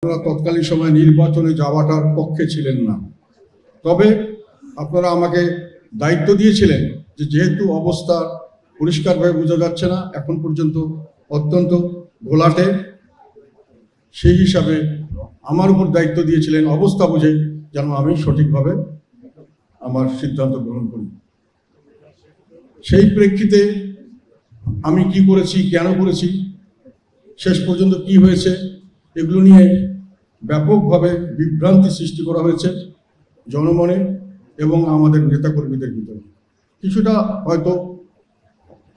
আপনারা তৎকালীন সময় নির্বাচনে যাওয়াটার পক্ষে ছিলেন না, তবে আপনারা আমাকে দায়িত্ব দিয়েছিলেন যে যেহেতু অবস্থা পরিষ্কারভাবে বোঝা যাচ্ছে না, এখন পর্যন্ত অত্যন্ত ঘোলাটে, সেই হিসাবে আমার উপর দায়িত্ব দিয়েছিলেন অবস্থা বুঝে যেন আমি সঠিকভাবে আমার সিদ্ধান্ত গ্রহণ করি। সেই প্রেক্ষিতে আমি কি করেছি, কেন করেছি, শেষ পর্যন্ত কি হয়েছে, এগুলো নিয়ে ব্যাপকভাবে বিভ্রান্তি সৃষ্টি করা হয়েছে জনমনে এবং আমাদের নেতাকর্মীদের ভিতরে। কিছুটা হয়তো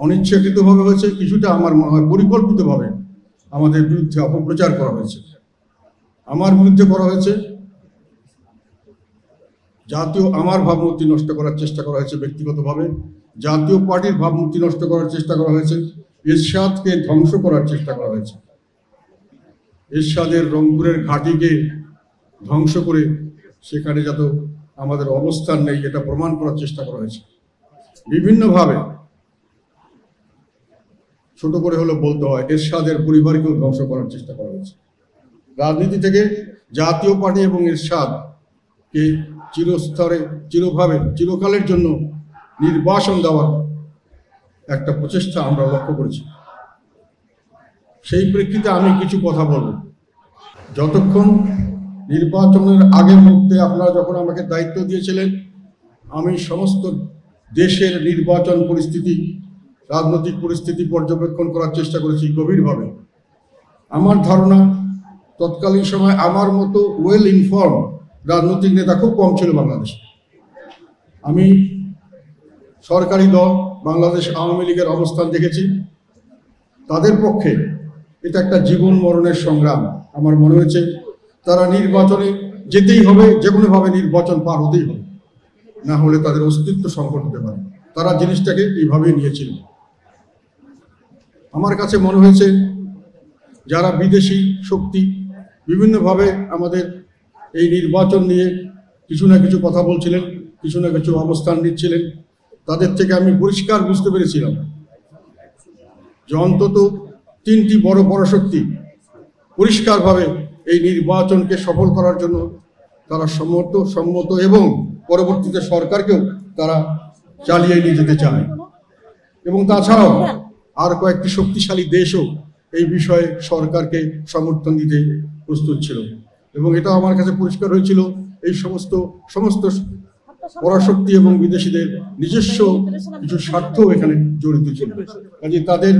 অনিচ্ছাকৃতভাবে হয়েছে, কিছুটা আমার মনে হয় পরিকল্পিতভাবে আমাদের বিরুদ্ধে অপপ্রচার করা হয়েছে। আমার বিরুদ্ধে করা হয়েছে, জাতীয় আমার ভাবমূর্তি নষ্ট করার চেষ্টা করা হয়েছে ব্যক্তিগতভাবে, জাতীয় পার্টির ভাবমূর্তি নষ্ট করার চেষ্টা করা হয়েছে, এরশাদকে ধ্বংস করার চেষ্টা করা হয়েছে, এরশাদের রংপুরের ঘাঁটিকে ধ্বংস করে সেখানে যাতে আমাদের অবস্থান নেই এটা প্রমাণ করার চেষ্টা করা হয়েছে। বিভিন্নভাবে ছোট করে হলে বলতে হয় এরশাদের পরিবারকেও ধ্বংস করার চেষ্টা করা হয়েছে। রাজনীতি থেকে জাতীয় পার্টি এবং এরশাদকে চিরস্তরে চিরভাবে চিরকালের জন্য নির্বাসন দেওয়ার একটা প্রচেষ্টা আমরা লক্ষ্য করেছি। সেই প্রেক্ষিতে আমি কিছু কথা বলবো। যতক্ষণ নির্বাচনের আগে মুহূর্তে আপনারা যখন আমাকে দায়িত্ব দিয়েছিলেন, আমি সমস্ত দেশের নির্বাচন পরিস্থিতি, রাজনৈতিক পরিস্থিতি পর্যবেক্ষণ করার চেষ্টা করেছি গভীরভাবে। আমার ধারণা তৎকালীন সময় আমার মতো ওয়েল ইনফর্ম রাজনৈতিক নেতা খুব কম ছিল বাংলাদেশে। আমি সরকারি দল বাংলাদেশ আওয়ামী লীগের অবস্থান দেখেছি, তাদের পক্ষে এটা একটা জীবন মরণের সংগ্রাম। আমার মনে হয়েছে তারা নির্বাচনে যেতেই হবে, যে কোনোভাবে নির্বাচন পার হতেই হবে, না হলে তাদের অস্তিত্ব সংকট হতে পারে। তারা জিনিসটাকে এইভাবেই নিয়েছিল। আমার কাছে মনে হয়েছে যারা বিদেশি শক্তি বিভিন্নভাবে আমাদের এই নির্বাচন নিয়ে কিছু না কিছু কথা বলছিলেন, কিছু না কিছু অবস্থান নিচ্ছিলেন, তাদের থেকে আমি পরিষ্কার বুঝতে পেরেছিলাম যে অন্তত তিনটি বড় পরাশক্তি পরিষ্কারভাবে এই নির্বাচনকে সফল করার জন্য তারা সম্মত এবং পরবর্তীতে সরকারকেও তারা চালিয়ে নিয়ে যেতে চায়। এবং তাছাড়াও আর কয়েকটি শক্তিশালী দেশও এই বিষয়ে সরকারকে সমর্থন দিতে প্রস্তুত ছিল। এবং এটা আমার কাছে পরিষ্কার হয়েছিল এই সমস্ত পরাশক্তি এবং বিদেশিদের নিজস্ব কিছু স্বার্থ এখানে জড়িত ছিল। কাজে তাদের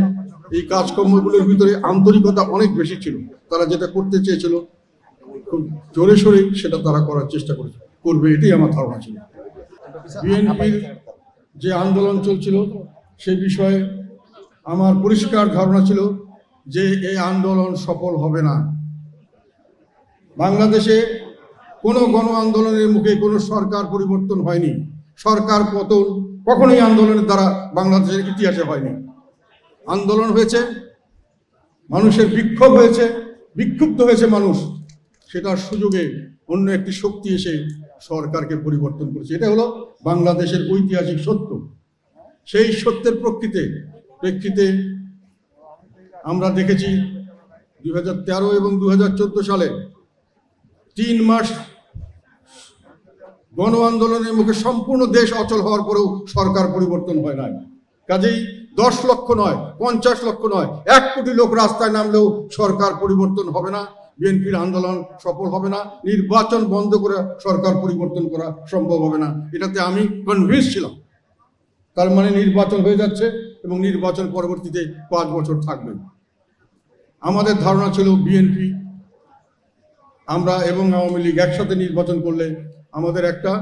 এই কাজকর্মগুলোর ভিতরে আন্তরিকতা অনেক বেশি ছিল। তারা যেটা করতে চেয়েছিল খুব জোরে সোরে সেটা তারা করার চেষ্টা করবে, এটাই আমার ধারণা ছিল। বিএনপির যে আন্দোলন চলছিল সে বিষয়ে আমার পরিষ্কার ধারণা ছিল যে এই আন্দোলন সফল হবে না। বাংলাদেশে কোনো গণ আন্দোলনের মুখে কোনো সরকার পরিবর্তন হয়নি। সরকার পতন কখনোই আন্দোলনের দ্বারা বাংলাদেশের ইতিহাসে হয়নি। আন্দোলন হয়েছে, মানুষের বিক্ষোভ হয়েছে, বিক্ষুব্ধ হয়েছে মানুষ, সেটার সুযোগে অন্য একটি শক্তি এসে সরকারকে পরিবর্তন করেছে। এটা হলো বাংলাদেশের ঐতিহাসিক সত্য। সেই সত্যের প্রেক্ষিতে আমরা দেখেছি 2013 এবং 2014 সালে 3 মাস গণ আন্দোলনের মুখে সম্পূর্ণ দেশ অচল হওয়ার পরেও সরকার পরিবর্তন হয় নাই। কাজেই 10 লক্ষ নয়, 50 লক্ষ নয়, 1 কোটি লোক রাস্তায় নামলেও সরকার পরিবর্তন হবে না, বিএনপির আন্দোলন সফল হবে না, নির্বাচন বন্ধ করে সরকার পরিবর্তন করা সম্ভব হবে না। এটাতে আমি কনভিন্স ছিলাম। তার মানে নির্বাচন হয়ে যাচ্ছে এবং নির্বাচন পরবর্তীতে 5 বছর থাকবে। আমাদের ধারণা ছিল বিএনপি, আমরা এবং আওয়ামী লীগ একসাথে নির্বাচন করলে আমাদের একটা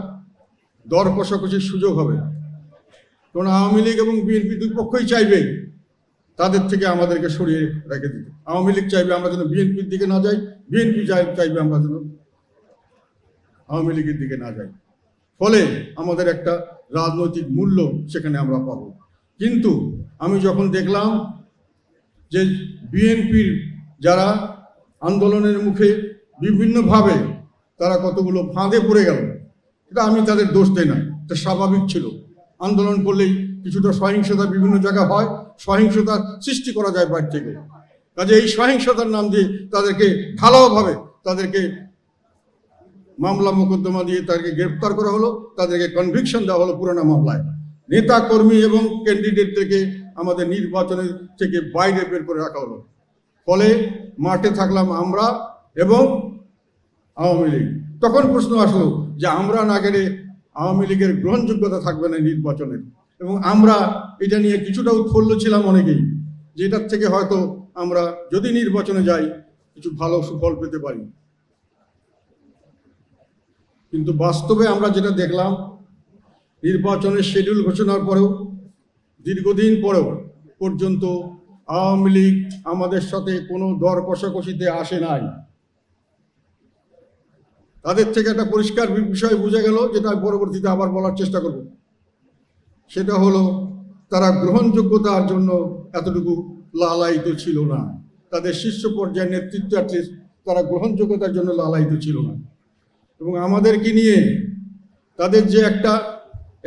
দর কষাকষির সুযোগ হবে। কারণ আওয়ামী লীগ এবং বিএনপি দুই পক্ষই চাইবে তাদের থেকে আমাদেরকে সরিয়ে রেখে দিতে। আওয়ামী লীগ চাইবে আমরা যেন বিএনপির দিকে না যাই, বিএনপি চাইবে আমরা যেন আওয়ামী লীগের দিকে না যাই। ফলে আমাদের একটা রাজনৈতিক মূল্য সেখানে আমরা পাবো। কিন্তু আমি যখন দেখলাম যে বিএনপির যারা আন্দোলনের মুখে বিভিন্নভাবে তারা কতগুলো ফাঁদে পড়ে গেল, এটা আমি তাদের দোষ দেই না, এটা স্বাভাবিক ছিল। আন্দোলন করলেই কিছুটা সহিংসতা বিভিন্ন জায়গায় হয়, সহিংসতা সৃষ্টি করা যায় বাইরে থেকে। কাজে এই সহিংসতার নাম দিয়ে তাদেরকে ঢালাওভাবে তাদেরকে মামলা মোকদ্দমা দিয়ে তাদেরকে গ্রেফতার করা হলো, তাদেরকে কনভিকশন দেওয়া হলো পুরোনো মামলায়। নেতা কর্মী এবং ক্যান্ডিডেটদেরকে আমাদের নির্বাচনের থেকে বাইরে বের করে রাখা হলো। ফলে মাঠে থাকলাম আমরা এবং আওয়ামী লীগ। তখন প্রশ্ন আসলো যে আমরা না গেলে আওয়ামী লীগের গ্রহণযোগ্যতা থাকবে না নির্বাচনের, এবং আমরা এটা নিয়ে কিছুটা উৎফুল্ল ছিলাম অনেকেই, যে এটার থেকে হয়তো আমরা যদি নির্বাচনে যাই কিছু ভালো সুফল পেতে পারি। কিন্তু বাস্তবে আমরা যেটা দেখলাম, নির্বাচনের শিডিউল ঘোষণার পরেও দীর্ঘদিন পরেও পর্যন্ত আওয়ামী লীগ আমাদের সাথে কোনো দর কষাকষিতে আসে নাই। তাদের থেকে একটা পরিষ্কার বিষয় বোঝা গেল, যেটা পরবর্তীতে আবার বলার চেষ্টা করব। সেটা হলো তারা গ্রহণযোগ্যতার জন্য এতটুকু লালায়িত ছিল না। তাদের শীর্ষ পর্যায়ের নেতৃত্বার্থে তারা গ্রহণযোগ্যতার জন্য লালায়িত ছিল না। এবং আমাদেরকে নিয়ে তাদের যে একটা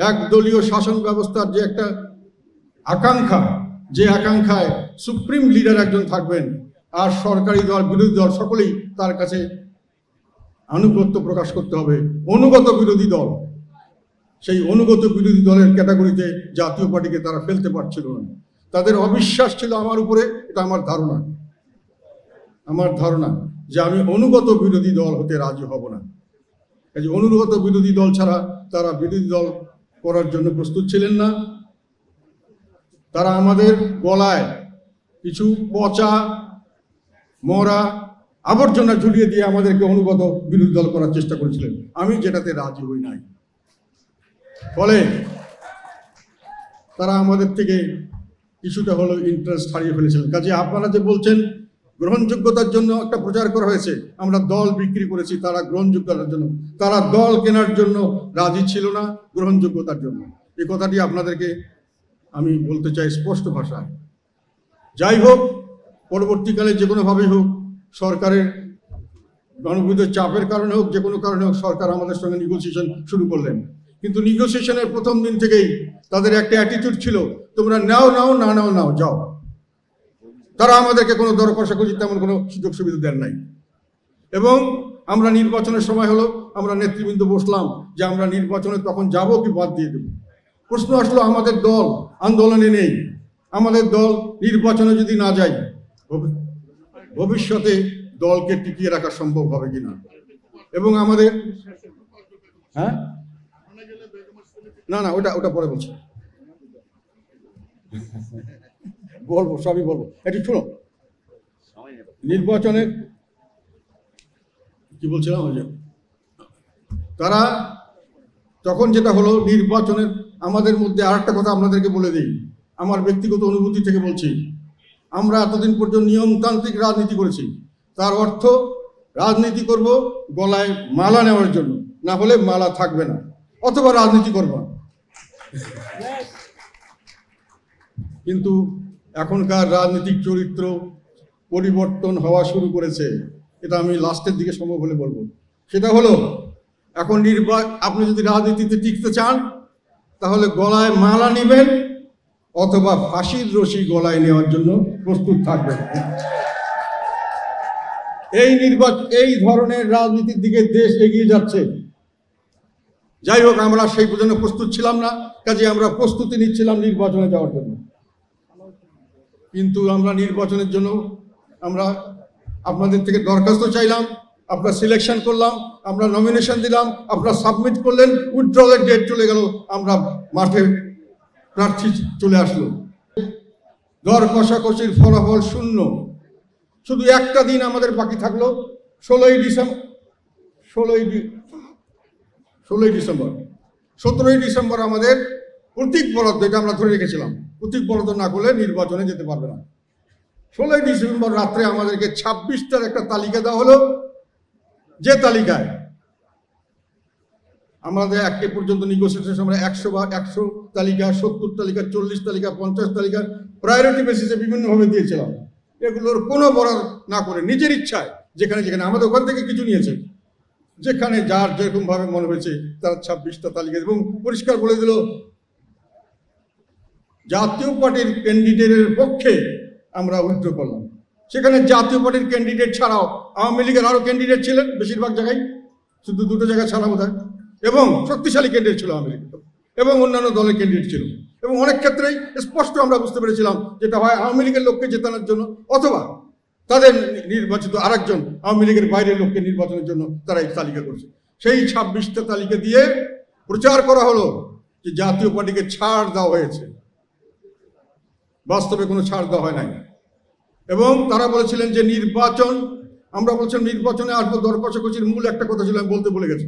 একদলীয় শাসন ব্যবস্থার যে একটা আকাঙ্ক্ষা, যে আকাঙ্ক্ষায় সুপ্রিম লিডার একজন থাকবেন আর সরকারি দল বিরোধী দল সকলেই তার কাছে আনুগত্য প্রকাশ করতে হবে, অনুগত বিরোধী দল, সেই অনুগত বিরোধী দলের ক্যাটাগরিতে জাতীয় পার্টিকে তারা ফেলতে পারছিল না। তাদের অবিশ্বাস ছিল আমার উপরে। এটা আমার ধারণা যে আমি অনুগত বিরোধী দল হতে রাজি হব না। এই যে অনুগত বিরোধী দল ছাড়া তারা বিরোধী দল করার জন্য প্রস্তুত ছিলেন না। তারা আমাদের গলায় কিছু পচা মরা আবর্জনা ঝুলিয়ে দিয়ে আমাদেরকে অনুগত বিরোধী দল করার চেষ্টা করেছিলেন। আমি যেটাতে রাজি হই নাই। ফলে তারা আমাদের থেকে কিছুটা হলো ইন্টারেস্ট হারিয়ে ফেলেছিলেন। কাজে আপনারা যে বলছেন গ্রহণযোগ্যতার জন্য একটা প্রচার করা হয়েছে, আমরা দল বিক্রি করেছি, তারা গ্রহণযোগ্যতার জন্য, তারা দল কেনার জন্য রাজি ছিল না, গ্রহণযোগ্যতার জন্য। এই কথাটি আপনাদেরকে আমি বলতে চাই স্পষ্ট ভাষায়। যাই হোক, পরবর্তীকালে যে কোনোভাবেই হোক, সরকারের গণবিরোধী চাপের কারণে হোক, যে কোনো কারণে হোক, সরকার আমাদের সঙ্গে নেগোসিয়েশন শুরু করলেন। কিন্তু নেগোসিয়েশনের প্রথম দিন থেকেই তাদের একটা অ্যাটিটিউড ছিল, তোমরা নাও না নাও যাও। তারা আমাদেরকে কোনো দর কষাকষি তেমন কোনো সুযোগ সুবিধা দেন নাই। এবং আমরা নির্বাচনের সময় হলো, আমরা নেতৃবৃন্দ বসলাম যে আমরা নির্বাচনে তখন যাব কি বাদ দিয়ে দেব। প্রশ্ন আসলো, আমাদের দল আন্দোলনে নেই, আমাদের দল নির্বাচনে যদি না যাই ভবিষ্যতে দলকে টিকিয়ে রাখা সম্ভব হবে কিনা। এবং আমাদের না ওটা পরে বলছি, সবই বলবো। একটু শুনো, নির্বাচনের কি বলছিলাম, তারা তখন যেটা হলো নির্বাচনের আমাদের মধ্যে আর একটা কথা আপনাদেরকে বলে দিই, আমার ব্যক্তিগত অনুভূতি থেকে বলছি। আমরা এতদিন পর্যন্ত নিয়মতান্ত্রিক রাজনীতি করেছি। তার অর্থ রাজনীতি করব গলায় মালা নেওয়ার জন্য, না হলে মালা থাকবে না, অথবা রাজনীতি করব না। কিন্তু এখনকার রাজনৈতিক চরিত্র পরিবর্তন হওয়া শুরু করেছে। এটা আমি লাস্টের দিকে সম্ভব হলে বলবো। সেটা হলো, এখন আপনি যদি রাজনীতিতে টিকতে চান তাহলে গলায় মালা নেবেন অথবা ফাঁসির রশি গলায় নেওয়ার জন্য প্রস্তুত থাকবেন। এই ধরনের রাজনীতির দিকে দেশ এগিয়ে যাচ্ছে। যাই হোক, আমরা সেই জন্য প্রস্তুত ছিলাম না, কাজে আমরা প্রস্তুতি নিচ্ছিলাম নির্বাচনে যাওয়ার জন্য। কিন্তু আমরা নির্বাচনের জন্য আমরা আপনাদের থেকে দরখাস্ত চাইলাম, আপনারা সিলেকশন করলাম, আমরা নমিনেশন দিলাম, আপনারা সাবমিট করলেন, উইথড্রলের ডেট চলে গেল, আমরা মাঠে প্রার্থী চলে আসলো। দর কষাকষির ফলাফল শূন্য। শুধু একটা দিন আমাদের বাকি থাকলো, 16ই ডিসেম্বর। 17ই ডিসেম্বর আমাদের প্রতীক বরাদ্দ, এটা আমরা ধরে রেখেছিলাম, প্রতীক বরাদ্দ না করলে নির্বাচনে যেতে পারবে না। 16ই ডিসেম্বর রাত্রে আমাদেরকে 26টার একটা তালিকা দেওয়া হলো, যে তালিকায় আমাদের একে পর্যন্ত নেগোসিয়েশন আমরা 100 তালিকা, 70 তালিকা, 40 তালিকা, 50 তালিকা প্রায়োরিটি বেসিসে বিভিন্নভাবে দিয়েছিলাম। এগুলোর কোনো বরাদ্দ না করে নিজের ইচ্ছায় যেখানে আমাদের ওখান থেকে কিছু নিয়েছে, যেখানে যার যেরকম ভাবে মনে হয়েছে তারা 26টা তালিকা, এবং পরিষ্কার বলে দিল জাতীয় পার্টির ক্যান্ডিডেটের পক্ষে আমরা উইথড্র করলাম। সেখানে জাতীয় পার্টির ক্যান্ডিডেট ছাড়াও আওয়ামী লীগের আরো ক্যান্ডিডেট ছিলেন, বেশিরভাগ জায়গায়, শুধু দুটো জায়গায় ছাড়া বোধ হয়, এবং শক্তিশালী ক্যান্ডিডেট ছিল আওয়ামী লীগ এবং অন্যান্য দলের ক্যান্ডিডেট ছিল। এবং অনেক ক্ষেত্রেই স্পষ্ট আমরা বুঝতে পেরেছিলাম যেটা হয় আওয়ামী লীগের লোককে জেতানোর জন্য, অথবা তাদের নির্বাচিত আরেকজন আওয়ামী লীগের বাইরের লোককে নির্বাচনের জন্য তারা এই তালিকা করছে। সেই 26টা তালিকা দিয়ে প্রচার করা হলো যে জাতীয় পার্টিকে ছাড় দেওয়া হয়েছে। বাস্তবে কোনো ছাড় দেওয়া হয় নাই। এবং তারা বলেছিলেন যে নির্বাচন, আমরা বলছিলাম নির্বাচনে আসবো, দর কষাকষির মূল একটা কথা ছিল, আমি বলতে ভুলে গেছি,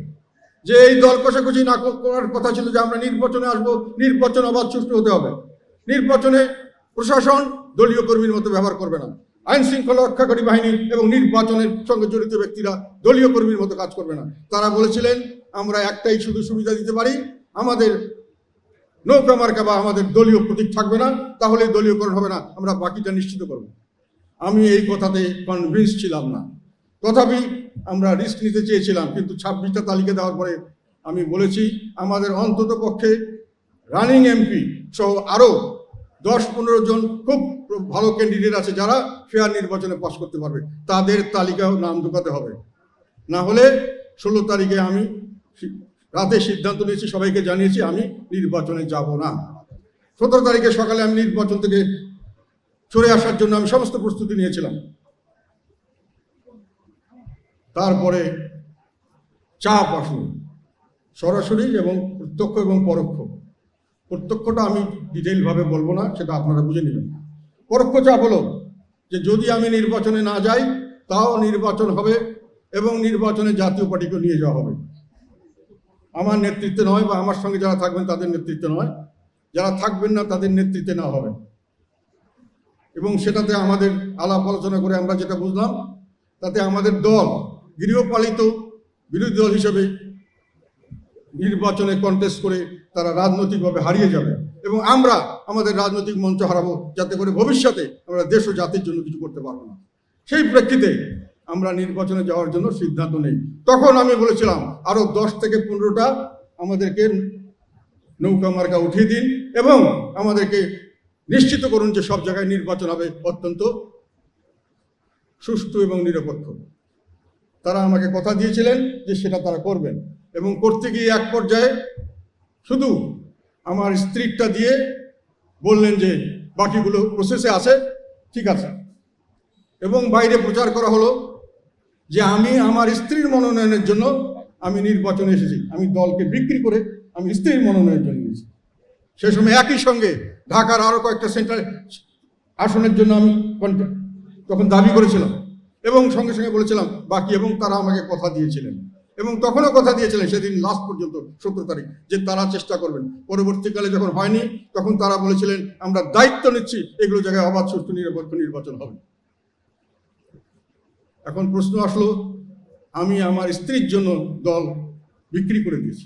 যে এই দল কষাকষি না করার কথা ছিল যে আমরা নির্বাচনে আসবো, নির্বাচন অবাধ সুষ্ঠু হতে হবে, নির্বাচনে প্রশাসন দলীয় কর্মীর মতো ব্যবহার করবে না, আইন শৃঙ্খলা রক্ষাকারী বাহিনী এবং নির্বাচনের সঙ্গে জড়িত ব্যক্তিরা দলীয় কর্মীর মতো কাজ করবে না। তারা বলেছিলেন আমরা একটাই শুধু সুবিধা দিতে পারি, আমাদের নৌকা মার্কা বা আমাদের দলীয় প্রতীক থাকবে না, তাহলে দলীয়করণ হবে না, আমরা বাকিটা নিশ্চিত করব। আমি এই কথাতে কনভিন্স ছিলাম না, তথাপি আমরা রিস্ক নিতে চেয়েছিলাম। কিন্তু 26টা তালিকা দেওয়ার পরে আমি বলেছি আমাদের অন্তত পক্ষে রানিং এমপি সহ আরও 10-15 জন খুব ভালো ক্যান্ডিডেট আছে যারা ফেয়ার নির্বাচনে পাশ করতে পারবে, তাদের তালিকাও নাম ঢোকাতে হবে। না হলে 16 তারিখে আমি রাতে সিদ্ধান্ত নিয়েছি, সবাইকে জানিয়েছি আমি নির্বাচনে যাব না। 17 তারিখে সকালে আমি নির্বাচন থেকে সরে আসার জন্য আমি সমস্ত প্রস্তুতি নিয়েছিলাম। তারপরে চাপ আসলো সরাসরি এবং প্রত্যক্ষ এবং পরোক্ষ। প্রত্যক্ষটা আমি ডিটেইলভাবে বলবো না, সেটা আপনারা বুঝে নেবেন। পরোক্ষ চাপ হলো যে যদি আমি নির্বাচনে না যাই তাও নির্বাচন হবে এবং নির্বাচনে জাতীয় পার্টিকে নিয়ে যাওয়া হবে। আমার নেতৃত্বে নয় বা আমার সঙ্গে যারা থাকবেন তাদের নেতৃত্বে নয়, যারা থাকবেন না তাদের নেতৃত্বে নেওয়া হবে। এবং সেটাতে আমাদের আলাপ আলোচনা করে আমরা যেটা বুঝলাম, তাতে আমাদের দল গৃহপালিত বিরোধী দল হিসেবে নির্বাচনে কন্টেস্ট করে তারা রাজনৈতিকভাবে হারিয়ে যাবে এবং আমরা আমাদের রাজনৈতিক মঞ্চ হারাবো, যাতে করে ভবিষ্যতে আমরা দেশ ও জাতির জন্য কিছু করতে পারবো না। সেই প্রেক্ষিতে আমরা নির্বাচনে যাওয়ার জন্য সিদ্ধান্ত নেই। তখন আমি বলেছিলাম আরো 10 থেকে 15টা আমাদেরকে নৌকা মার্কা উঠিয়ে দিন এবং আমাদেরকে নিশ্চিত করুন যে সব জায়গায় নির্বাচন হবে অত্যন্ত সুষ্ঠু এবং নিরপেক্ষ। তারা আমাকে কথা দিয়েছিলেন যে সেটা তারা করবেন এবং করতে গিয়ে এক পর্যায়ে শুধু আমার স্ত্রীটা দিয়ে বললেন যে বাকিগুলো প্রসেসে আছে, ঠিক আছে। এবং বাইরে প্রচার করা হলো যে আমি আমার স্ত্রীর মনোনয়নের জন্য আমি নির্বাচনে এসেছি, আমি দলকে বিক্রি করে আমি স্ত্রীর মনোনয়নের জন্য এসেছি। সে সময় একই সঙ্গে ঢাকার আরও কয়েকটা সেন্টার আসনের জন্য আমি তখন দাবি করেছিলাম এবং সঙ্গে সঙ্গে বলেছিলাম বাকি, এবং তারা আমাকে কথা দিয়েছিলেন এবং তখনও কথা দিয়েছিলেন সেদিন লাস্ট পর্যন্ত 17 তারিখ যে তারা চেষ্টা করবেন। পরবর্তীকালে যখন হয়নি তখন তারা বলেছিলেন আমরা দায়িত্ব নিচ্ছি এগুলো জায়গায় অবাধ সুষ্ঠু নিরপেক্ষ নির্বাচন হবে। এখন প্রশ্ন আসলো আমি আমার স্ত্রীর জন্য দল বিক্রি করে দিয়েছি।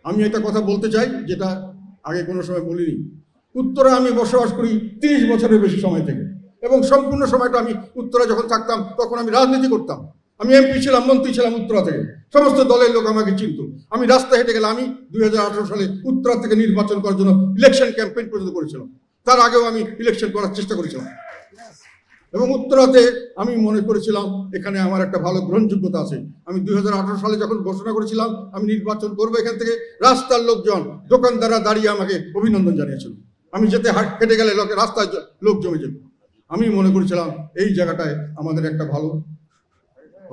আমি একটা কথা বলতে চাই যেটা আগে কোনো সময় বলিনি। উত্তরে আমি বসবাস করি 30 বছরের বেশি সময় থেকে এবং সম্পূর্ণ সময়টা আমি উত্তরে যখন থাকতাম তখন আমি রাজনীতি করতাম। আমি এমপি ছিলাম, মন্ত্রী ছিলাম উত্তরা থেকে, সমস্ত দলের লোক আমাকে চিনত। আমি রাস্তায় হেঁটে গেলে আমি 2018 সালে উত্তরা থেকে নির্বাচন করার জন্য ইলেকশন ক্যাম্পেইন পর্যন্ত করেছিলাম। তার আগেও আমি ইলেকশন করার চেষ্টা করেছিলাম এবং উত্তরাতে আমি মনে করেছিলাম এখানে আমার একটা ভালো গ্রহণযোগ্যতা আছে। আমি 2018 সালে যখন ঘোষণা করেছিলাম আমি নির্বাচন করবো, এখান থেকে রাস্তার লোকজন দোকানদাররা দাঁড়িয়ে আমাকে অভিনন্দন জানিয়েছিল। আমি যেতে হেঁটে গেলে রাস্তায় লোক জমে যেত। আমি মনে করেছিলাম এই জায়গাটায় আমাদের একটা ভালো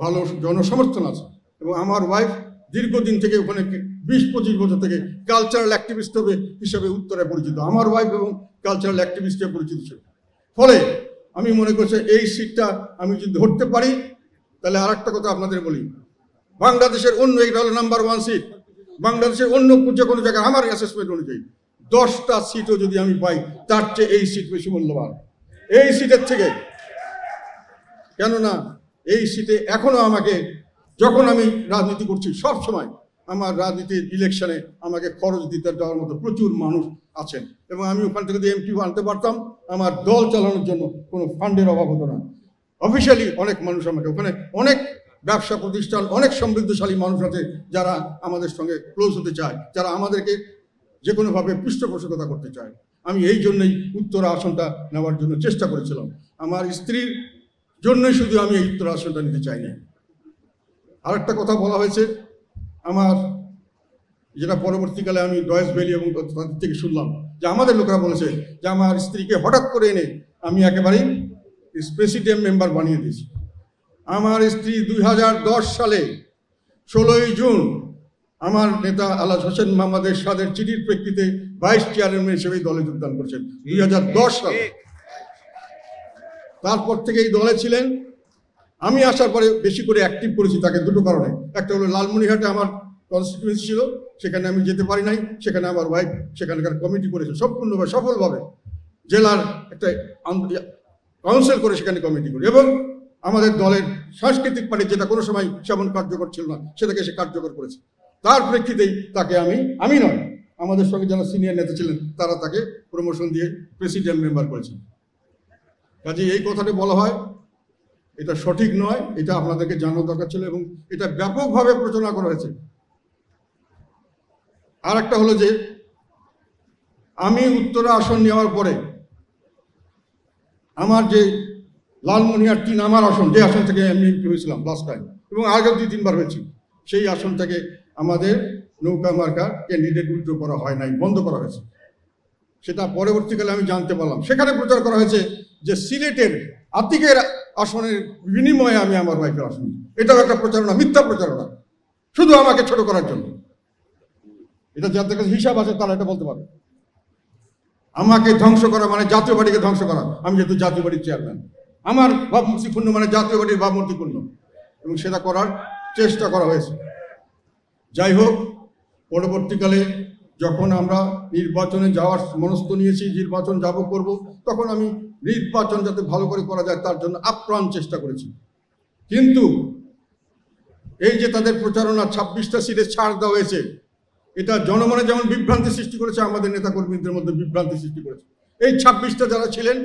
ভালো জনসমর্থন আছে এবং আমার ওয়াইফ দীর্ঘদিন থেকে ওখানে 20-25 বছর থেকে কালচারাল অ্যাক্টিভিস্ট হিসেবে উত্তরে পরিচিত। আমার ওয়াইফ এবং কালচারাল অ্যাক্টিভিস্ট হিসেবে পরিচিত ছিল। ফলে আমি মনে করছি এই সিটটা আমি যদি ধরতে পারি তাহলে আর একটা কথা আপনাদের বলি, বাংলাদেশের অন্য, এটা হলো নাম্বার 1 সিট, বাংলাদেশের অন্য যে কোনো জায়গায় আমার অ্যাসেসমেন্ট অনুযায়ী 10টা সিটও যদি আমি পাই তার চেয়ে এই সিট বেশি মূল্যবান এই সিটের থেকে। কেননা এই সিটে এখনো আমাকে, যখন আমি রাজনীতি করছি সব সময় আমার রাজনীতির ইলেকশনে আমাকে খরচ দিতে যাওয়ার মতো প্রচুর মানুষ আছেন এবং আমি ওখান থেকে যদি এমপি আনতে পারতাম আমার দল চালানোর জন্য কোনো ফান্ডের অভাব হতো না। অফিসিয়ালি অনেক মানুষ আমাকে, ওখানে অনেক ব্যবসা প্রতিষ্ঠান, অনেক সমৃদ্ধশালী মানুষ আছে যারা আমাদের সঙ্গে ক্লোজ হতে চায়, যারা আমাদেরকে যে কোনোভাবে পৃষ্ঠপোষকতা করতে চায়। আমি এই জন্যই উত্তরা আসনটা নেওয়ার জন্য চেষ্টা করেছিলাম। আমার স্ত্রীর জন্যই শুধু আমি এই উত্তর আসনটা নিতে চাইনি। আরেকটা কথা বলা হয়েছে আমার, যেটা পরবর্তীকালে আমি ডয়েস ভ্যালি এবং তাদের থেকে শুনলাম, যে আমাদের লোকেরা বলেছে যে আমার স্ত্রীকে হঠাৎ করে এনে আমি একেবারেই প্রেসিডিয়াম মেম্বার বানিয়ে দিয়েছি। আমার স্ত্রী 2010 সালে 16ই জুন আমার নেতা আলহাজ হোসেন মোহাম্মদ এরশাদের চিঠির প্রেক্ষিতে ভাইস চেয়ারম্যান হিসেবে দলে যোগদান করেছেন 2010 সালে। তারপর থেকে এই দলে ছিলেন। আমি আসার পরে বেশি করে অ্যাক্টিভ করেছি তাকে দুটো কারণে। একটা হলো লালমনিরহাটে আমার কনস্টিটিউয়েন্সি ছিল, সেখানে আমি যেতে পারি নাই, সেখানে আমার ওয়াইফ সেখানকার কমিটি করেছে সম্পূর্ণভাবে সফলভাবে, জেলার একটা কাউন্সিল করে সেখানে কমিটি করি, এবং আমাদের দলের সাংস্কৃতিক পার্টি যেটা কোনো সময় সেমন কার্যকর ছিল না সেটাকে সে কার্যকর করেছে। তার প্রেক্ষিতেই তাকে আমি নয়, আমাদের সঙ্গে যারা সিনিয়র নেতা ছিলেন তারা তাকে প্রমোশন দিয়ে প্রেসিডেন্ট মেম্বার করেছেন। কাজে এই কথাটি বলা হয় এটা সঠিক নয়, এটা আপনাদেরকে জানানো দরকার ছিল, এবং এটা ব্যাপকভাবে প্রচারণা করা হয়েছে। আর একটা হলো যে আমি উত্তরা আসন নেওয়ার পরে আমার যে লালমনিরহাট 3 আমার আসন, যে আসন থেকে আমি এমপি হয়েছিলাম লাস্ট টাইম, এবং আগেও 2-3 বার হয়েছি, সেই আসন থেকে আমাদের নৌকা মার্কার ক্যান্ডিডেট উইথড্র করা হয় নাই, বন্ধ করা হয়েছে। সেটা পরবর্তীকালে আমি জানতে পারলাম। সেখানে প্রচার করা হয়েছে যে সিলেটের আতিকের আসনের বিনিময়ে আমি আমার ওয়াইফের আসন। এটাও একটা প্রচারণা, মিথ্যা প্রচারণা, শুধু আমাকে ছোট করার জন্য। এটা যাদের কাছে হিসাব আছে তারা এটা বলতে পারবে। আমাকে ধ্বংস করা মানে জাতীয় পার্টিকে ধ্বংস করা। আমি যেহেতু জাতীয় পার্টির চেয়ারম্যান, আমার ভাবমূর্তি পূর্ণ মানে জাতীয় পার্টির ভাবমূর্তি পূর্ণ, এবং সেটা করার চেষ্টা করা হয়েছে। যাই হোক, পরবর্তীকালে যখন আমরা নির্বাচনে যাওয়ার মনস্থ নিয়েছি, নির্বাচন করব, তখন আমি নির্বাচন যাতে ভালো করে করা যায় তার জন্য আপ্রাণ চেষ্টা করেছি। কিন্তু এই যে তাদের প্রচারণা 26টা সিটে ছাড় দেওয়া হয়েছে, এটা জনমনে যেমন বিভ্রান্তি সৃষ্টি করেছে, আমাদের নেতা কর্মীদের মধ্যে বিভ্রান্তি সৃষ্টি করেছে। এই 26টা যারা ছিলেন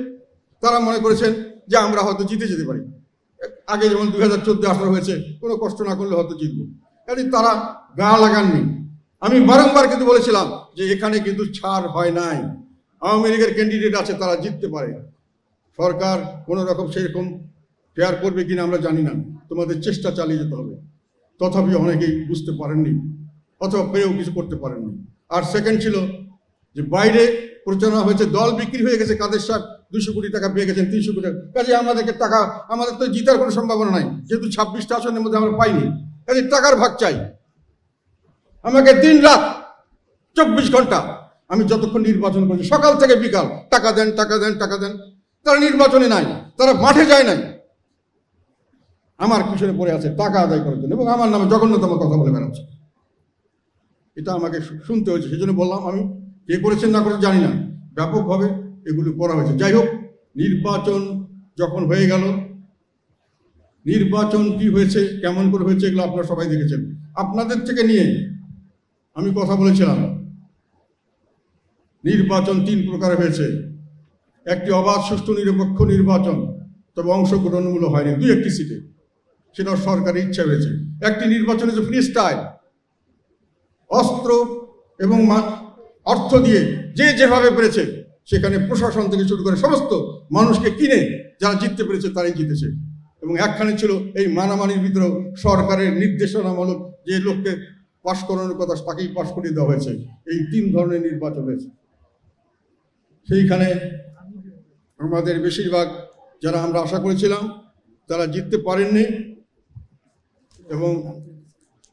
তারা মনে করেছেন যে আমরা হয়তো জিতে যেতে পারি। আগে যেমন 2014 হয়েছে, কোনো কষ্ট না করলে হয়তো জিতবো, কাজে তারা গা লাগাননি। আমি বারংবার কিন্তু বলেছিলাম যে এখানে কিন্তু ছাড় হয় নাই, আওয়ামী লীগের ক্যান্ডিডেট আছে, তারা জিততে পারে। সরকার কোনো রকম সেরকম ফেয়ার করবে কিনা আমরা জানি না, তোমাদের চেষ্টা চালিয়ে যেতে হবে। তথাপি অনেকেই বুঝতে পারেননি, অথবা পেয়েও কিছু করতে পারেননি। আর সেকেন্ড ছিল যে বাইরে প্রচারণা হয়েছে দল বিক্রি হয়ে গেছে, কাদের সাহেব 200 কোটি টাকা পেয়ে গেছেন, 300 কোটি টাকা। কাজে আমাদেরকে টাকা, আমাদের তো জিতার কোনো সম্ভাবনা নাই, যেহেতু 26টা আসনের মধ্যে আমরা পাইনি। কাজে টাকার ভাগ চাই। আমাকে দিন রাত 24 ঘন্টা আমি যতক্ষণ নির্বাচন করছি, সকাল থেকে বিকাল, টাকা দেন টাকা দেন টাকা দেন। তারা নির্বাচনে নাই, তারা মাঠে যায় নাই, আমার পিছনে পড়ে আছে টাকা আদায় করার জন্য, এবং আমার নামে জঘন্যতম কথা বলে বেড়াচ্ছে। এটা আমাকে শুনতে হয়েছে, সেই জন্য বললাম আমি কে করেছেন না করেছেন জানি না, ব্যাপকভাবে এগুলো করা হয়েছে। যাই হোক, নির্বাচন যখন হয়ে গেল, নির্বাচন কি হয়েছে, কেমন করে হয়েছে, এগুলো আপনারা সবাই দেখেছেন। আপনাদের থেকে নিয়ে আমি কথা বলেছিলাম, নির্বাচন 3 প্রকার হয়েছে। একটি অবাধ, সুষ্ঠু, নিরপেক্ষ নির্বাচন, তবে অংশগ্রহণমূলক হয়নি 2-1টি সিটে, সেটাও সরকারের ইচ্ছা হয়েছে। একটি নির্বাচন হচ্ছে ফ্রি স্টাইল, অস্ত্র এবং অর্থ দিয়ে যে যেভাবে পেরেছে, সেখানে প্রশাসন থেকে শুরু করে সমস্ত মানুষকে কিনে যারা জিততে পেরেছে তারাই জিতেছে। এবং একখানে ছিল এই মানামানির ভিতরেও সরকারের নির্দেশনামূলক যে লোককে পাশ করানোর কথা তাকেই পাশ করিয়ে দেওয়া হয়েছে। এই 3 ধরনের নির্বাচন হয়েছে। সেইখানে আমাদের বেশিরভাগ যারা আমরা আশা করেছিলাম তারা জিততে পারেননি, এবং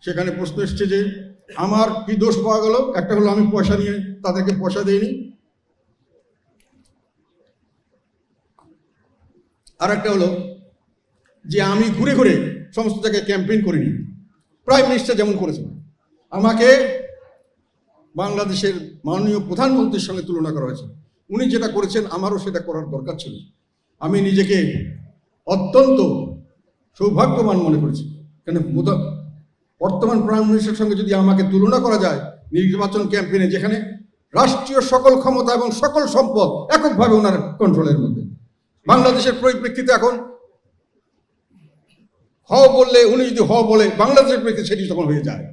সেখানে প্রশ্ন এসছে যে আমার কি দোষ পাওয়া গেল। একটা হলো আমি পয়সা নিয়ে তাদেরকে পয়সা দেইনি, আর একটা হলো যে আমি ঘুরে ঘুরে সমস্ত জায়গায় ক্যাম্পেইন করিনি। প্রাইম মিনিস্টার যেমন করেছেন, আমাকে বাংলাদেশের মাননীয় প্রধানমন্ত্রীর সঙ্গে তুলনা করা হয়েছে। উনি যেটা করেছেন আমারও সেটা করার দরকার ছিল। আমি নিজেকে অত্যন্ত সৌভাগ্যবান মনে করেছি, কেন বর্তমান প্রাইম মিনিস্টারের সঙ্গে যদি আমাকে তুলনা করা যায় নির্বাচন ক্যাম্পেইনে, যেখানে রাষ্ট্রীয় সকল ক্ষমতা এবং সকল সম্পদ এককভাবে ওনার কন্ট্রোলের মধ্যে, বাংলাদেশের পরিপ্রেক্ষিতে এখন হ বললে উনি যদি হ বলে বাংলাদেশের প্রেক্ষিতে সেটি তখন হয়ে যায়।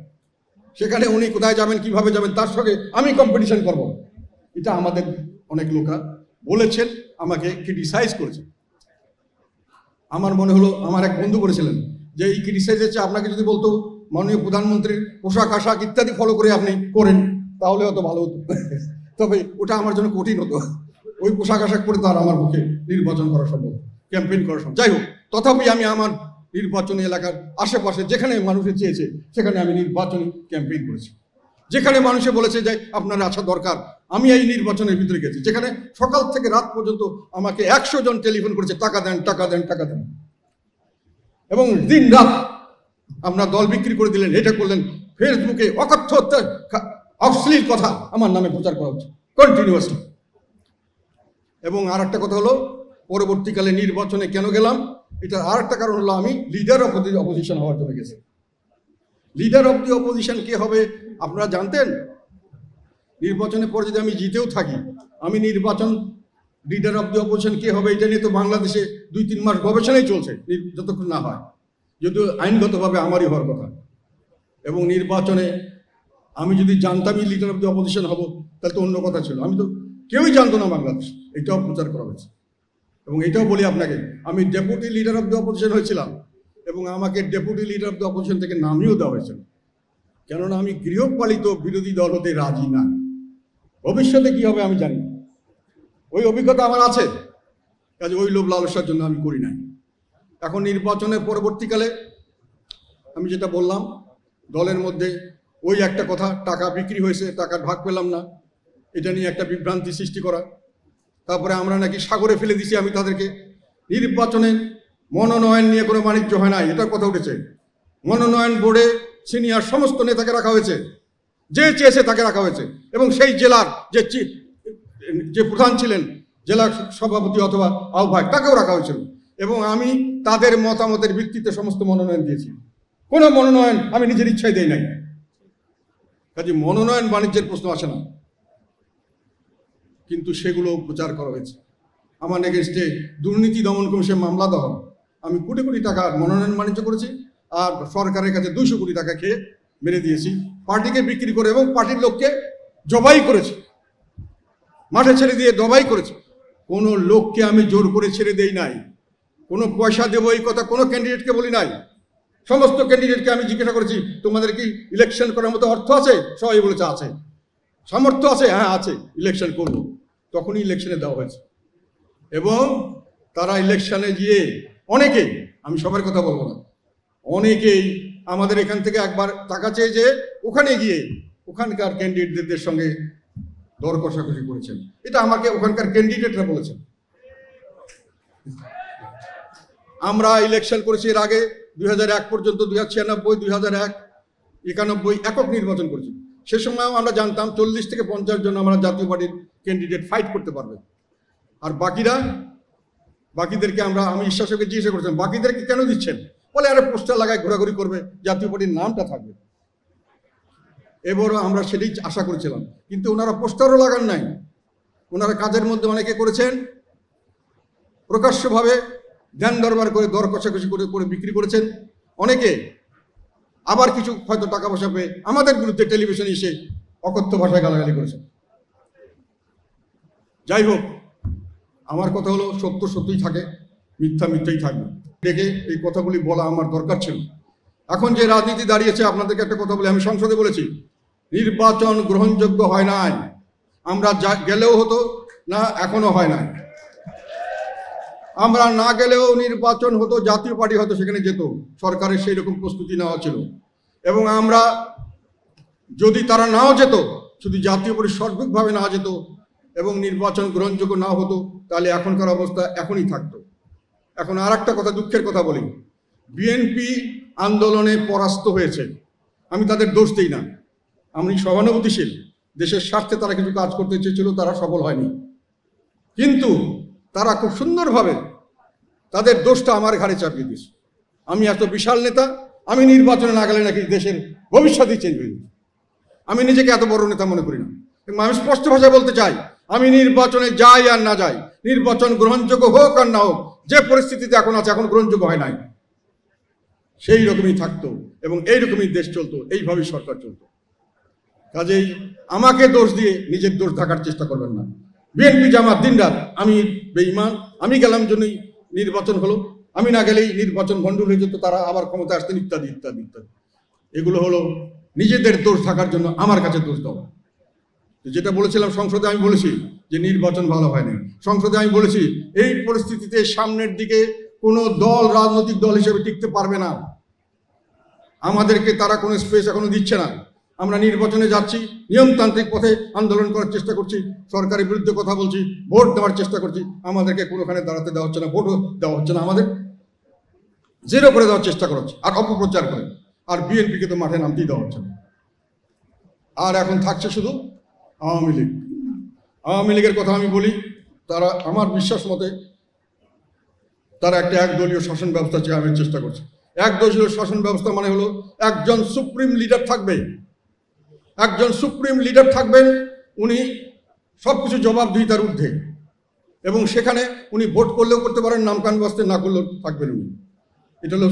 সেখানে উনি কোথায় যাবেন, কিভাবে যাবেন, তার সঙ্গে আমি কম্পিটিশন করব, এটা আমাদের অনেক লোকরা বলেছেন, আমাকে ক্রিটিসাইজ করেছেন। আমার মনে হলো, আমার এক বন্ধু বলেছিলেন যে এই ক্রিটিসাইজ হচ্ছে, আপনাকে যদি বলতো মাননীয় প্রধানমন্ত্রীর পোশাক আশাক ইত্যাদি ফলো করে আপনি করেন তাহলে হয়তো ভালো হতো, তবে ওটা আমার জন্য কঠিন হতো। ওই পোশাক আশাক পরে তো আর আমার পক্ষে নির্বাচন করা সম্ভব, ক্যাম্পেইন করা সম্ভব। যাই হোক, তথাপি আমি আমার নির্বাচনী এলাকার আশেপাশে যেখানে মানুষে চেয়েছে সেখানে আমি নির্বাচনী ক্যাম্পেইন করেছি। যেখানে মানুষে বলেছে যে আপনার আশা দরকার, আমি এই নির্বাচনের ভিতরে গেছি। যেখানে সকাল থেকে রাত পর্যন্ত আমাকে 100 জন টেলিফোন করেছে, টাকা দেন, টাকা দেন, টাকা দেন, এবং দিন রাত আপনার দল বিক্রি করে দিলেন, এটা করলেন, ফেসবুকে অকথ্য অশ্লীল কথা আমার নামে প্রচার করা হচ্ছে কন্টিনিউয়াসলি। এবং আর একটা কথা হলো, পরবর্তীকালে নির্বাচনে কেন গেলাম, এটা আর একটা কারণ হলো আমি লিডার অফ দি অপোজিশন হওয়ার জন্য গেছি। লিডার অফ দি অপোজিশন কে হবে আপনারা জানতেন? নির্বাচনের পর যদি আমি জিতেও থাকি, আমি নির্বাচন লিডার অফ দি অপোজিশন কে হবে এটা নিয়ে তো বাংলাদেশে 2-3 মাস গবেষণাই চলছে, যতক্ষণ না হয়, যদিও আইনগতভাবে আমারই হওয়ার কথা। এবং নির্বাচনে আমি যদি জানতামই লিডার অফ দি অপোজিশন হব তাহলে তো অন্য কথা ছিল। আমি তো কেউই জানতো না বাংলাদেশ, এটাও প্রচার করা হয়েছে। এবং এটাও বলি আপনাকে, আমি deputy leader of the opposition হয়েছিলাম এবং আমাকে deputy leader of the opposition থেকে নামিয়েও দেওয়া হয়েছিল, কেননা আমি গৃহপালিত বিরোধী দল হতে রাজি না। ভবিষ্যতে কি হবে আমি জানি না, ওই অভিজ্ঞতা আমার আছে, কাজে ওই লোভ লালসার জন্য আমি করি নাই। এখন নির্বাচনের পরবর্তীকালে আমি যেটা বললাম, দলের মধ্যে ওই একটা কথা, টাকা বিক্রি হয়েছে, টাকার ভাগ পেলাম না, এটা নিয়ে একটা বিভ্রান্তি সৃষ্টি করা। তারপরে আমরা নাকি সাগরে ফেলে দিছি আমি তাদেরকে। নির্বাচনে মনোনয়ন নিয়ে কোনো বাণিজ্য হয় না, এটার কথা উঠেছে। মনোনয়ন বোর্ডে সিনিয়র সমস্ত নেতাকে রাখা হয়েছে, যে চেয়েছে তাকে রাখা হয়েছে, এবং সেই জেলার যে প্রধান ছিলেন, জেলা সভাপতি অথবা আহ্বায়ক, তাকেও রাখা হয়েছিল। এবং আমি তাদের মতামতের ভিত্তিতে সমস্ত মনোনয়ন দিয়েছি, কোনো মনোনয়ন আমি নিজের ইচ্ছায় দেই নাই। কাজে মনোনয়ন বাণিজ্যের প্রশ্ন আসে না, কিন্তু সেগুলো প্রচার করা হয়েছে। আমার এগেইনস্টে দুর্নীতি দমন কমিশন মামলা দেওয়া, আমি কোটি কোটি টাকার মনোনয়ন বাণিজ্য করেছি, আর সরকারের কাছে 200 কোটি টাকা খেয়ে মেরে দিয়েছি, পার্টিকে বিক্রি করে, এবং পার্টির লোককে জবাই করেছি, মাঠে ছেড়ে দিয়ে জবাই করেছি। কোনো লোককে আমি জোর করে ছেড়ে দেই নাই, কোনো পয়সা দেবো এই কথা কোনো ক্যান্ডিডেটকে বলি নাই। সমস্ত ক্যান্ডিডেটকে আমি জিজ্ঞাসা করেছি, তোমাদের কি ইলেকশন করার মতো অর্থ আছে? সবাই বলেছে আছে। সামর্থ্য আছে? হ্যাঁ আছে, ইলেকশন করব। তখনই ইলেকশনে দেওয়া হয়েছে। এবং তারা ইলেকশনে গিয়ে অনেকেই, আমি সবার কথা বলবো না, অনেকেই আমাদের এখান থেকে একবার টাকা চেয়ে যে ওখানে গিয়ে ওখানকার ক্যান্ডিডেটদের সঙ্গে দর কষাকষি করেছেন। এটা আমাকে ওখানকার ক্যান্ডিডেটরা বলেছেন। আমরা ইলেকশন করেছি এর আগে 2001 পর্যন্ত, 2096, 2001, 91 একক নির্বাচন করেছি। সে সময়ও আমরা জানতাম 40 থেকে 50 জন আমরা জাতীয় পার্টির ক্যান্ডিডেট ফাইট করতে পারবে। আর বাকিদেরকে আমি ঈশ্বরকে জিজ্ঞাসা করেছিলাম, বাকিদেরকে কেন দিচ্ছেন? বলে আরে পোস্টার লাগায় ঘোরাঘুরি করবে, জাতীয় পার্টির নামটা থাকবে। এবারও আমরা সেটাই আশা করেছিলাম, কিন্তু ওনারা পোস্টারও লাগান নাই। ওনারা কাজের মধ্যে অনেকে করেছেন প্রকাশ্যভাবে ধ্যান দরবার করে, দর কষাকষি করে বিক্রি করেছেন অনেকে। আবার কিছু হয়তো টাকা পয়সা পেয়ে আমাদের বিরুদ্ধে টেলিভিশনে এসে অকথ্য ভাষায় গালাগালি করেছেন। যাই হোক, আমার কথা হলো সত্য সত্যই থাকে, মিথ্যা মিথ্যাই থাকবে। ডেকে এই কথাগুলি বলা আমার দরকার ছিল। এখন যে রাজনীতি দাঁড়িয়েছে, আপনাদেরকে একটা কথা বলি, আমি সংসদে বলেছি, নির্বাচন গ্রহণযোগ্য হয় নাই। আমরা গেলেও হতো না, এখনো হয় নাই। আমরা না গেলেও নির্বাচন হতো, জাতীয় পার্টি হয়তো সেখানে যেত, সরকারের সেই রকম প্রস্তুতি নেওয়া ছিল। এবং আমরা যদি তারা নাও যেত, শুধু জাতীয় পার্টি সার্বিকভাবে না যেত এবং নির্বাচন গ্রহণযোগ্য না হতো, তাহলে এখনকার অবস্থা এখনই থাকতো। এখন আর একটা কথা, দুঃখের কথা বলি, বিএনপি আন্দোলনে পরাস্ত হয়েছে। আমি তাদের দোষ দিই না, আমি সহানুভূতিশীল। দেশের স্বার্থে তারা কিছু কাজ করতে চেয়েছিল, তারা সফল হয়নি। কিন্তু তারা খুব সুন্দরভাবে তাদের দোষটা আমার ঘাড়ে চাপিয়ে দিয়েছে। আমি এত বিশাল নেতা, আমি নির্বাচনে না গেলে নাকি দেশের ভবিষ্যৎই চেঞ্জ হয়ে যাবে। আমি নিজেকে এত বড় নেতা মনে করি না। আমি স্পষ্ট ভাষায় বলতে চাই, আমি নির্বাচনে যাই আর না যাই, নির্বাচন গ্রহণযোগ্য হোক আর না হোক, যে পরিস্থিতিতে এখন আছে, এখন গ্রহণযোগ্য হয় নাই, সেই রকমই থাকতো এবং এইরকমই দেশ চলতো, এইভাবেই সরকার চলতো। কাজেই আমাকে দোষ দিয়ে নিজের দোষ ঢাকার চেষ্টা করবেন না। বিএনপি জামাত দিনরাত আমি বেঈমান, আমি গেলাম জন্যই নির্বাচন হলো, আমি না গেলেই নির্বাচন ভণ্ডুল হয়ে যেত, তারা আবার ক্ষমতা আসতেন, ইত্যাদি ইত্যাদি ইত্যাদি। এগুলো হলো নিজেদের দোষ থাকার জন্য আমার কাছে দোষ দেওয়া। যেটা বলেছিলাম সংসদে, আমি বলেছি যে নির্বাচন ভালো হয়নি। সংসদে আমি বলেছি এই পরিস্থিতিতে সামনের দিকে কোনো দল রাজনৈতিক দল হিসেবে টিকতে পারবে না, আমাদেরকে তারা কোনো স্পেস এখনো দিচ্ছে না। আমরা নির্বাচনে যাচ্ছি, নিয়মতান্ত্রিক পথে আন্দোলন করার চেষ্টা করছি, সরকারের বিরুদ্ধে কথা বলছি, ভোট দেওয়ার চেষ্টা করছি, আমাদেরকে কোনোখানে দাঁড়াতে দেওয়া হচ্ছে না, ভোটও দেওয়া হচ্ছে না, আমাদের জিরো করে দেওয়ার চেষ্টা করা হচ্ছে, আর অপপ্রচার করে। আর বিএনপিকে তো মাঠে নামতেই দেওয়া হচ্ছে না। আর এখন থাকছে শুধু আওয়ামী লীগ। আওয়ামী লীগের কথা আমি বলি, তারা আমার বিশ্বাস মতে তারা একটা একদলীয় শাসন ব্যবস্থা চালানোর চেষ্টা করছে। একদলীয় শাসন ব্যবস্থা মানে হলো একজন সুপ্রিম লিডার থাকবে, একজন সুপ্রিম লিডার থাকবেন, উনি সবকিছু জবাবদিহিতার ঊর্ধ্বে, এবং সেখানে উনি ভোট করলেও করতে পারেন, নামকান বাস্তে না করলেও থাকবেন উনি। এটা হলো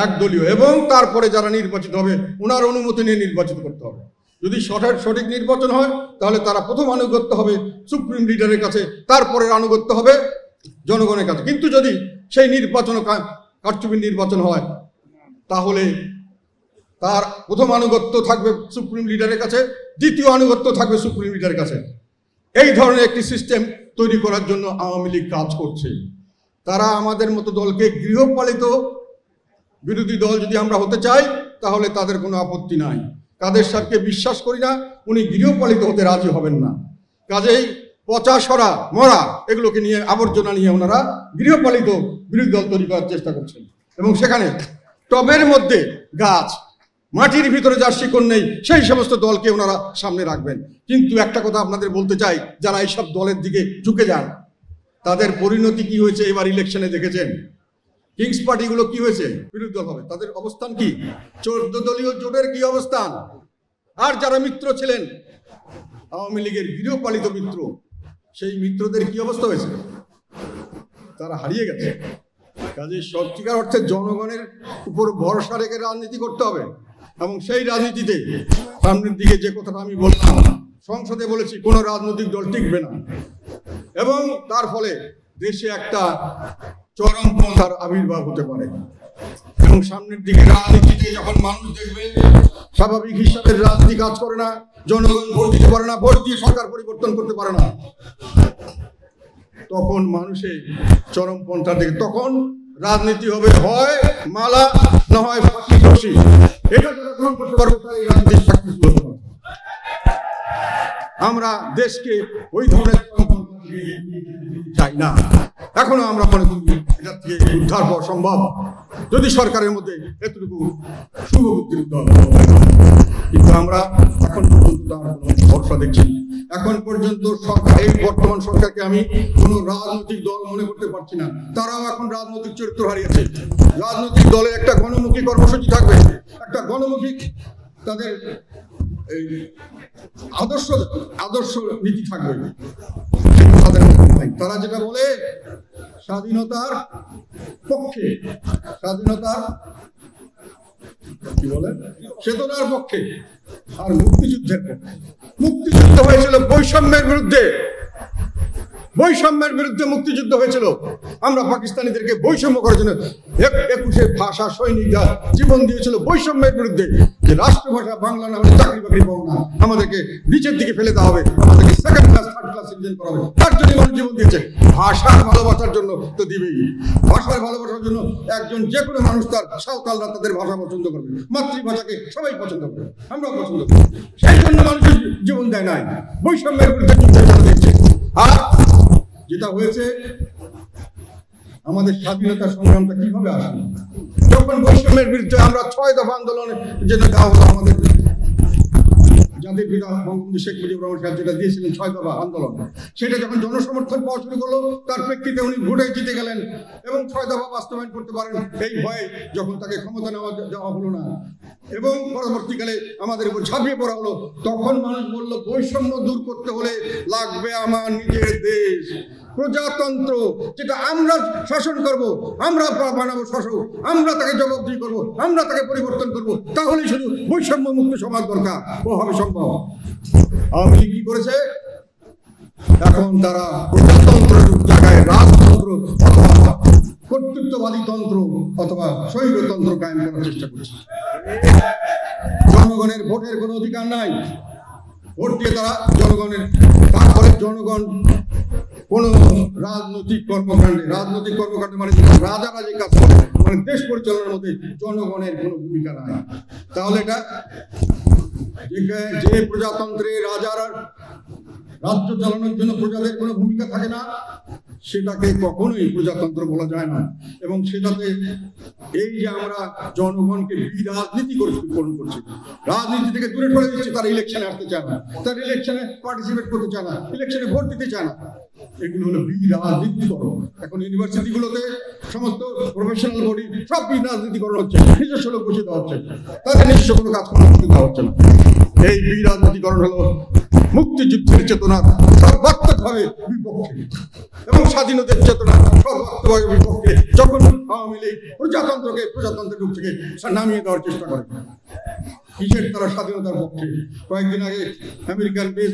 একদলীয়, এবং তারপরে যারা নির্বাচিত হবে ওনার অনুমতি নিয়ে নির্বাচিত করতে হবে। যদি সঠিক নির্বাচন হয় তাহলে তারা প্রথম আনুগত্য হবে সুপ্রিম লিডারের কাছে, তারপরে আনুগত্য হবে জনগণের কাছে। কিন্তু যদি সেই নির্বাচন কারচুপির নির্বাচন হয় তাহলে তার প্রথম আনুগত্য থাকবে সুপ্রিম লিডারের কাছে, দ্বিতীয় আনুগত্য থাকবে সুপ্রিম লিডারের কাছে। এই ধরনের একটি সিস্টেম তৈরি করার জন্য আওয়ামী লীগ কাজ করছে। তারা আমাদের মতো দলকে গৃহপালিত বিরোধী দল যদি আমরা হতে চাই তাহলে তাদের কোনো আপত্তি নাই। কাদের স্যারকে বিশ্বাস করি না, উনি গৃহপালিত হতে রাজি হবেন না। কাজেই পচা সরা মরা এগুলোকে নিয়ে, আবর্জনা নিয়ে ওনারা গৃহপালিত বিরোধী দল তৈরি করার চেষ্টা করছেন, এবং সেখানে টবের মধ্যে গাছ, মাটির ভিতরে যার শিকড় নেই সেই সমস্ত দলকে ওনারা সামনে রাখবেন। কিন্তু একটা কথা আপনাদের বলতে চাই, যারা এইসব দলের দিকে ঝুঁকে যান তাদের পরিণতি কি হয়েছে এবার ইলেকশনে দেখেছেন। কিংস পার্টিগুলো কি হয়েছে, বিরোধী দল হবে, তাদের অবস্থান কি, 14 দলীয় জোটের কি অবস্থান। আর যারা মিত্র ছিলেন আওয়ামী লীগের গৃহপালিত মিত্র, সেই মিত্রদের কি অবস্থা হয়েছে, তারা হারিয়ে গেছে। কাজে সত্যিকার অর্থে জনগণের উপর ভরসা রেখে রাজনীতি করতে হবে, এবং সেই রাজনীতিতে সামনের দিকে যে কথাটা আমি বললাম, সংসদে বলেছি কোনো রাজনৈতিক দল টিকবে না, এবং তার ফলে দেশে একটা চরমপন্থার আবির্ভাব হতে পারে। এবং সামনের দিকে রাজনীতিতে যখন মানুষ দেখবে স্বাভাবিক হিসাবে রাজনীতি কাজ করে না, জনগণ ভোট দিতে পারে না, ভোট দিয়ে সরকার পরিবর্তন করতে পারে না, তখন মানুষে চরমপন্থার দিকে, তখন রাজনীতি হবে হয় মালা না হয় ফাঁসি। এটা যারা গ্রহণ করতে পারবে তাই রাজনীতি সাকসেসফুল হতে পারবে। আমরা দেশকে ওই ধরনের চাই না। এখনো আমরা মনে করি এটা থেকে উদ্ধার হওয়া সম্ভব যদি সরকারের মধ্যে এতটুকু শুভবুদ্ধির উদ্ধার, কিন্তু আমরা এখন পর্যন্ত ভরসা দেখছি। এখন পর্যন্ত সরকার, এই বর্তমান সরকারকে আমি কোন রাজনৈতিক দল মনে করতে পারছি না। তারাও এখন রাজনৈতিক চরিত্র হারিয়েছে। রাজনৈতিক দলের একটা গণমুখী কর্মসূচি থাকবে, একটা গণমুখী তাদের আদর্শ নীতি থাকবে, তাদের তারা যেটা বলে স্বাধীনতার পক্ষে, স্বাধীনতার কি বলে চেতনার পক্ষে, আর মুক্তিযুদ্ধের পক্ষে। মুক্তিযুদ্ধ হয়েছিল বৈষম্যের বিরুদ্ধে, বৈষম্যের বিরুদ্ধে মুক্তিযুদ্ধ হয়েছিল। আমরা পাকিস্তানিদেরকে বৈষম্য করার জন্য 21 ভাষা সৈনিকরা জীবন দিয়েছিল বৈষম্যের বিরুদ্ধে, যে রাষ্ট্রভাষা বাংলা না হলে চাকরি বাকরি পাবো না, আমাদেরকে নিচের দিকে ফেলে দেওয়া হবে, আমাদেরকে second class third class citizen করা হবে। তার জন্য মানুষ জীবন দিয়েছে। ভাষার ভালোবাসার জন্য তো দিবেই। ভাষার ভালোবাসার জন্য একজন যে কোনো মানুষ, তার সাঁওতালরা তাদের ভাষা পছন্দ করবে, মাতৃভাষাকে সবাই পছন্দ করবে, আমরাও পছন্দ করি। সেই জন্য মানুষের জীবন দেয় নাই, বৈষম্যের বিরুদ্ধে যুদ্ধ দিচ্ছে। আর যেটা হয়েছে, আমাদের স্বাধীনতা সংগ্রামটা কিভাবে আসে, যখন বৈষম্যের বিরুদ্ধে আমরা 6 দফা আন্দোলনে যেটা দেওয়া হলো, আমাদের জাতির পিতা বঙ্গবন্ধু শেখ মুজিবুর রহমান সাহেব যেটা দিয়েছিলেন 6 দফা আন্দোলন, সেটা যখন জনসমর্থন পাওয়া শুরু করলো, তার প্রেক্ষিতে উনি ভোটে জিতে গেলেন এবং 6 দফা বাস্তবায়ন করতে পারেন। এই ভয়ে যখন তাকে ক্ষমতা দেওয়া হলো না এবং পরবর্তীকালে আমাদের উপর ঝাঁপিয়ে পড়া হলো, তখন মানুষ বলল বৈষম্য দূর করতে হলে লাগবে আমার নিজের দেশ, প্রজাতন্ত্র, যেটা আমরা শাসন করব, আমরা বানাবো শাসক, আমরা তাকে জবাবদিহি করব, আমরা তাকে পরিবর্তন করব, তাহলে শুধু বৈষম্য মুক্ত সমাজ দরকার, ও হবে সম্ভব। আওয়ামী লীগ কি করেছে, এখন তারা প্রজাতন্ত্রের জায়গায় রাজতন্ত্র কর্তৃত্ববাদী তন্ত্র অথবা স্বৈরতন্ত্র কায়েম করার চেষ্টা করছে। জনগণের ভোটের কোনো অধিকার নাই। ভোট দিয়ে তারা তারপরে জনগণ কোন রাজনৈতিক কর্মকাণ্ডে মানে রাজারা যে কাজ করে, মানে দেশ পরিচালনার মধ্যে জনগণের কোনো ভূমিকা নাই। তাহলে এটা যে প্রজাতন্ত্রে রাজারা রাজ্য চালানোর জন্য প্রজাদের কোনো ভূমিকা থাকে না, সেটাকে কখনোই প্রজাতন্ত্র বলা যায় না। এবং সেটাতে এই যে আমরা জনগণকে রাজনীতি করছি, রাজনীতি থেকে দূরে সরে দিচ্ছি, তারা ইলেকশনে আসতে চায় না, তারা ইলেকশনে পার্টিসিপেট করতে চায় না, ইলেকশনে ভোট দিতে চায় না। এগুলো হলো রাজনীতিকরণ। এখন ইউনিভার্সিটিগুলোতে সমস্ত প্রফেশনাল বডি সব রাজনীতিকরণ হচ্ছে, নিজস্ব লোক বসে দেওয়া হচ্ছে, তাদের নিজস্ব কোনো কাজ করতে দেওয়া হচ্ছে না। এই রাজনীতিকরণ হলো মুক্তিযুদ্ধের চেতনার সর্বাত্মকভাবে বিপক্ষে এবং স্বাধীনতার চেতনা সর্বাত্মকভাবে বিপক্ষে। যখন আওয়ামী লীগ প্রজাতন্ত্রের রূপ থেকে নামিয়ে দেওয়ার চেষ্টা করে, কিসের তারা স্বাধীনতার পক্ষে? কয়েকদিন আগে আমেরিকান বেস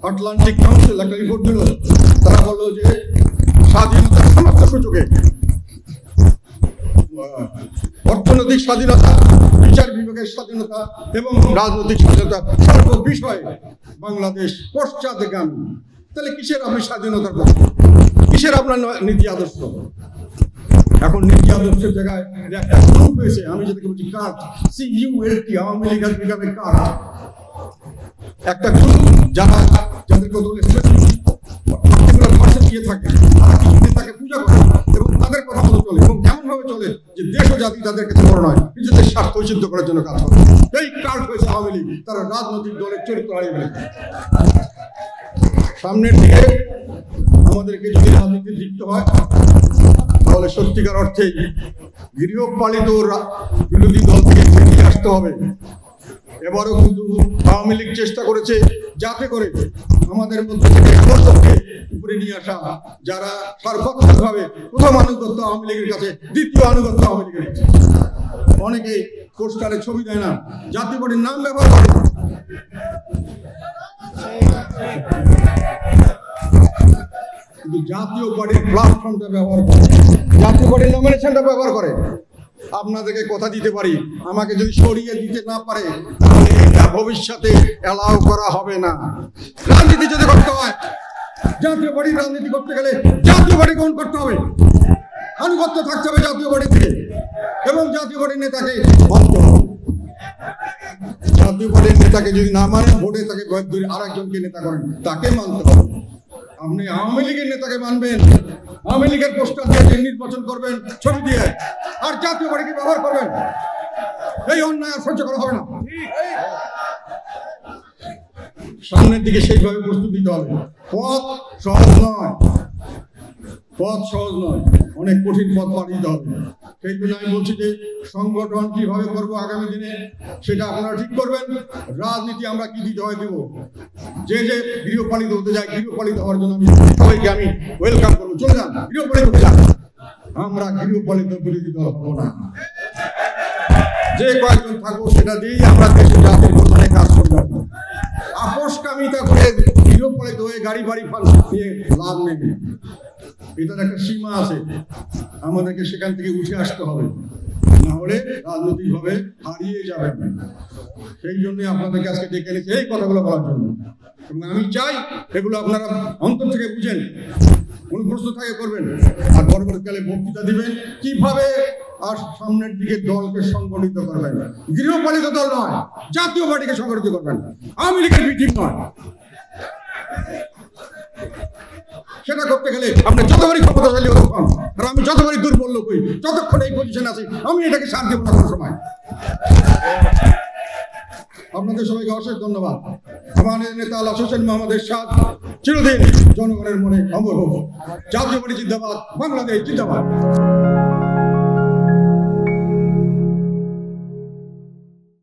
আটলান্টিক কাউন্সিল একটা রিপোর্ট দিল, তারা বললো যে স্বাধীনতার সমস্ত সুযোগে অর্থনৈতিক স্বাধীনতা, বিচার বিভাগের স্বাধীনতা এবং রাজনৈতিক স্বাধীনতা সর্ব বিষয়ে বাংলাদেশ পশ্চাৎগামী। তাহলে কিসের আপনি স্বাধীনতার পক্ষে? কিসের আপনার নীতি আদর্শ? এখন নীতি আদর্শের জায়গায় একটা গ্রুপ হয়েছে, আমি যেটাকে বলছি কার্ড, CULT, আওয়ামী লীগ বিভাগের কার্ড। একটা গ্রুপ যাদের কত ভাষা দিয়ে থাকে, তাকে পূজা করে এবং তাদের কথা মতো চলে এবং এমন ভাবে চলে যে দেশ ও জাতি তাদের কাছে বড় নয়, নিজেদের স্বার্থ সিদ্ধ করার জন্য কাজ করে। এই কার্ড হয়েছে আওয়ামী লীগ। তারা রাজনৈতিক দলের চরিত্র হারিয়ে ফেলেছে। সামনের দিকে আমাদেরকে যদি রাজনীতি লিখতে হয়, তাহলে সত্যিকার অর্থে গৃহপালিত বিরোধী দল থেকে বেরিয়ে আসতে হবে। এবারও কিন্তু আওয়ামী লীগ চেষ্টা করেছে যাতে করে আমাদের মধ্যে থেকে সমস্তকে উপরে নিয়ে আসা, যারা সর্বাত্মকভাবে প্রথম আনুগত্য আওয়ামী লীগের কাছে, দ্বিতীয় আনুগত্য আওয়ামী লীগের কাছে। অনেকে পোস্টারে ছবি দেয় না, জাতীয় পার্টির নাম ব্যবহার করে, কিন্তু জাতীয় পার্টির প্ল্যাটফর্মটা ব্যবহার করে, জাতীয় পার্টির নমিনেশনটা ব্যবহার করে। আপনাদেরকে কথা দিতে পারি, আমাকে যদি সরিয়ে দিতে না পারে তাহলে এটা ভবিষ্যতে অ্যালাউ করা হবে না। রাজনীতি যদি করতে হয়, জাতীয় পার্টির রাজনীতি করতে গেলে জাতীয় পার্টি গ্রহণ করতে হবে, আনুগত্য থাকতে হবে জাতীয় পার্টি থেকে এবং জাতীয় পার্টির নেতাকে মানতে হবে। জাতীয় পার্টির নেতাকে যদি না মানেন, ভোটে তাকে আরেকজনকে নেতা করেন, তাকে মানতে হবে। আপনি আওয়ামী লীগের নেতাকে মানবেন, আওয়ামী লীগের পোস্টার দিয়ে নির্বাচন করবেন ছবি দিয়ে, আর জাতীয় পার্টিকে ব্যবহার করবেন, এই অন্যায় আর সহ্য করা হবে না। সামনের দিকে সেইভাবে প্রস্তুতি নিতে হবে। পথ সহজ নয়, অনেক কঠিন পথ পাড়ি দিতে হবে। সেই জন্য আমি বলছি যে সংগঠন কিভাবে করবো আগামী দিনে সেটা আপনারা ঠিক করবেন। রাজনীতি আমরা কি দিতে হয় দেবো। যে গৃহপালিত হতে যায়, গৃহপালিত হওয়ার জন্য সবাইকে আমি ওয়েলকাম করবো, চলে যান গৃহপালিত হতে যান। আমরা গৃহপালিত বিরোধী দল হবো না। যে কয়েকজন থাকবো সেটা দিয়েই আমরা দেশের জাতির কল্যাণে কাজ করে যাবো। আপোষকামিতা করে গৃহপালিত হয়ে গাড়ি বাড়ি নিয়ে লাভ নেই। এটার একটা সীমা আছে, আমাদেরকে সেখান থেকে উঠে আসতে হবে, না হলে রাজনৈতিকভাবে হারিয়ে যাবেন। সেই জন্য আপনাদেরকে আজকে ডেকে এনেছি এই কথাগুলো বলার জন্য। এবং আমি চাই এগুলো আপনারা অন্তর থেকে বুঝেন, কোন প্রশ্ন থাকে করবেন, আর পরবর্তীকালে বক্তৃতা দিবেন কিভাবে আর সামনের দিকে দলকে সংগঠিত করবেন। গৃহপালিত দল নয়, জাতীয় পার্টিকে সংগঠিত করবেন, আওয়ামী লীগের মিটিং নয়। সেটা করতে গেলে আপনি যতবারই ক্ষমতাশালী হতে পারেন, আর আমি যতবারই দুর্বল লোক হই, যতক্ষণ এই পজিশনে আছি আমি এটাকে সার দেব না কোনো সময়। আপনাদের সবাইকে অশেষ ধন্যবাদ। আমাদের নেতা আল্লাহ হোসেন মোহাম্মদ এরশাদ চিরদিন জনগণের মনে অমর হোক। জাতীয় পার্টি জিন্দাবাদ, বাংলাদেশ জিন্দাবাদ।